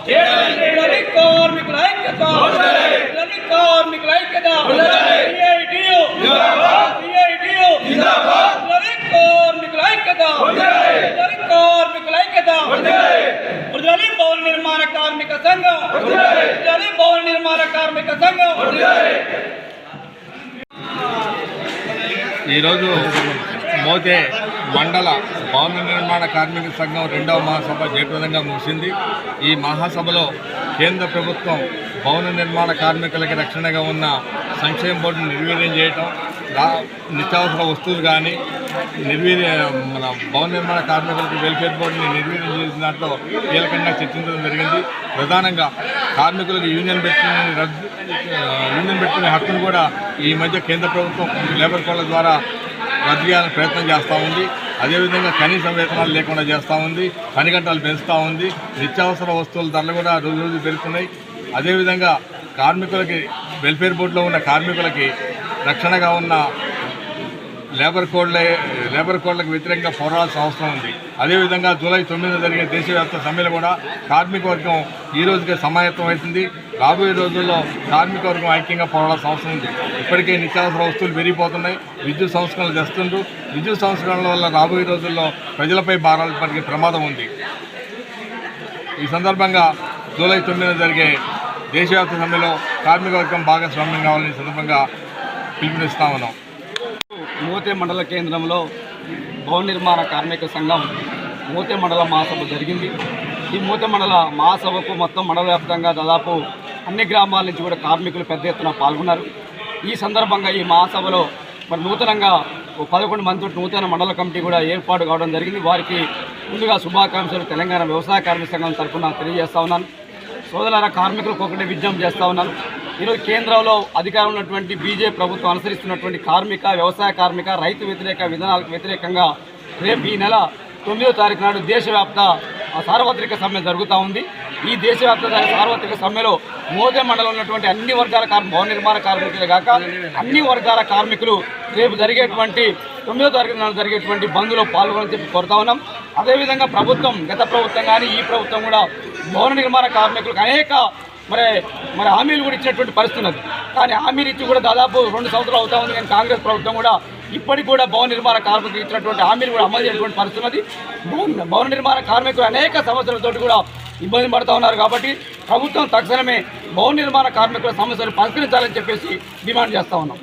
కార్మికుల ఐక్యత, కార్మికుల ఐక్యత, కార్మికుల ఐక్యత, కార్మికుల ఐక్యత, భవన నిర్మాణ కార్మిక సంఘం, భవన నిర్మాణ కార్మిక సంఘం. ఈరోజు మోతే మండల భవన నిర్మాణ కార్మిక సంఘం 2వ మహాసభ జయప్రదంగా ముగిసింది. ఈ మహాసభలో కేంద్ర ప్రభుత్వం భవన నిర్మాణ కార్మికులకి రక్షణగా ఉన్న సంక్షేమ బోర్డును నిర్వీర్యం చేయటం, నిత్యావసర వస్తువులు కానీ మన భవన నిర్మాణ కార్మికులకి వెల్ఫేర్ బోర్డుని నిర్వీర్యం చేసిన దాంట్లో కీలకంగా చర్చించడం జరిగింది. ప్రధానంగా కార్మికులకు యూనియన్ పెట్టుకునే హక్కును కూడా ఈ మధ్య కేంద్ర ప్రభుత్వం లేబర్ కోడ్ల ద్వారా రద్దు చేయాలని ప్రయత్నం చేస్తూ ఉంది. అదేవిధంగా కనీస వేతనాలు లేకుండా చేస్తూ ఉంది, పని గంటలు పెంచుతూ ఉంది, నిత్యావసర వస్తువుల ధరలు కూడా రోజు రోజు పెరుగుతున్నాయి. అదేవిధంగా కార్మికులకి వెల్ఫేర్ బోర్డులో ఉన్న కార్మికులకి రక్షణగా ఉన్న లేబర్ కోడ్లకు వ్యతిరేకంగా పోరాడాల్సిన అవసరం ఉంది. అదేవిధంగా జూలై 9న జరిగే దేశవ్యాప్త సమ్మెలో కూడా కార్మిక వర్గం ఈ రోజుకే సమాయత్తం అవుతుంది. రాబోయే రోజుల్లో కార్మిక వర్గం ఐక్యంగా పోరాడాల్సిన అవసరం ఉంది. ఇప్పటికే నిత్యావసర వస్తువులు పెరిగిపోతున్నాయి, విద్యుత్ సంస్కరణలు తెస్తుండ్రు. విద్యుత్ సంస్కరణల వల్ల రాబోయే రోజుల్లో ప్రజలపై భారాలు పడే ప్రమాదం ఉంది. ఈ సందర్భంగా జూలై 9న జరిగే దేశవ్యాప్త సమ్మెలో కార్మిక వర్గం భాగస్వామ్యం కావాలని సందర్భంగా పిలుపునిస్తా ఉన్నాం. మోతే మండల కేంద్రంలో భవన నిర్మాణ కార్మిక సంఘం మోతే మండల మహాసభ జరిగింది. ఈ మోతే మండల మహాసభకు మొత్తం మండల వ్యాప్తంగా దాదాపు అన్ని గ్రామాల నుంచి కూడా కార్మికులు పెద్ద ఎత్తున పాల్గొన్నారు. ఈ సందర్భంగా ఈ మహాసభలో మరి నూతనంగా 11 మంది నూతన మండల కమిటీ కూడా ఏర్పాటు కావడం జరిగింది. వారికి ముందుగా శుభాకాంక్షలు తెలంగాణ వ్యవసాయ కార్మిక సంఘం తరఫున తెలియజేస్తా ఉన్నాను. సోదరులారా, కార్మికులకు ఒకటే విజ్ఞప్తి చేస్తూ ఉన్నాను. ఈరోజు కేంద్రంలో అధికారంలో ఉన్నటువంటి బీజేపీ ప్రభుత్వం అనుసరిస్తున్నటువంటి కార్మిక, వ్యవసాయ కార్మిక, రైతు వ్యతిరేక విధానాలకు వ్యతిరేకంగా రేపు ఈ నెల 9వ తారీఖు నాడు దేశవ్యాప్త సార్వత్రిక సమ్మె జరుగుతూ ఉంది. ఈ దేశవ్యాప్త సార్వత్రిక సమ్మెలో మోతే మండలంలో ఉన్నటువంటి అన్ని వర్గాల భవన నిర్మాణ కార్మికులే కాక అన్ని వర్గాల కార్మికులు రేపు జరిగేటువంటి 9వ తారీఖు నాడు జరిగేటువంటి బంద్లో పాల్గొని చెప్పి కోరుతా ఉన్నాం. అదేవిధంగా ప్రభుత్వం, గత ప్రభుత్వం కానీ ఈ ప్రభుత్వం కూడా భవన నిర్మాణ కార్మికులకు అనేక మరి హామీలు కూడా ఇచ్చినటువంటి పరిస్థితి ఉన్నది. కానీ హామీలు ఇచ్చి కూడా దాదాపు 2 సంవత్సరాలు అవుతా ఉంది. కానీ కాంగ్రెస్ ప్రభుత్వం కూడా ఇప్పటికి కూడా భవన నిర్మాణ కార్మికులు ఇచ్చినటువంటి హామీలు కూడా అమలు చేసేటువంటి పరిస్థితి ఉన్నది. భవన నిర్మాణ కార్మికులు అనేక సమస్యలతో కూడా ఇబ్బంది పడుతూ ఉన్నారు. కాబట్టి ప్రభుత్వం తక్షణమే భవన నిర్మాణ కార్మికుల సమస్యలు పరిష్కరించాలని చెప్పేసి డిమాండ్ చేస్తూ ఉన్నాం.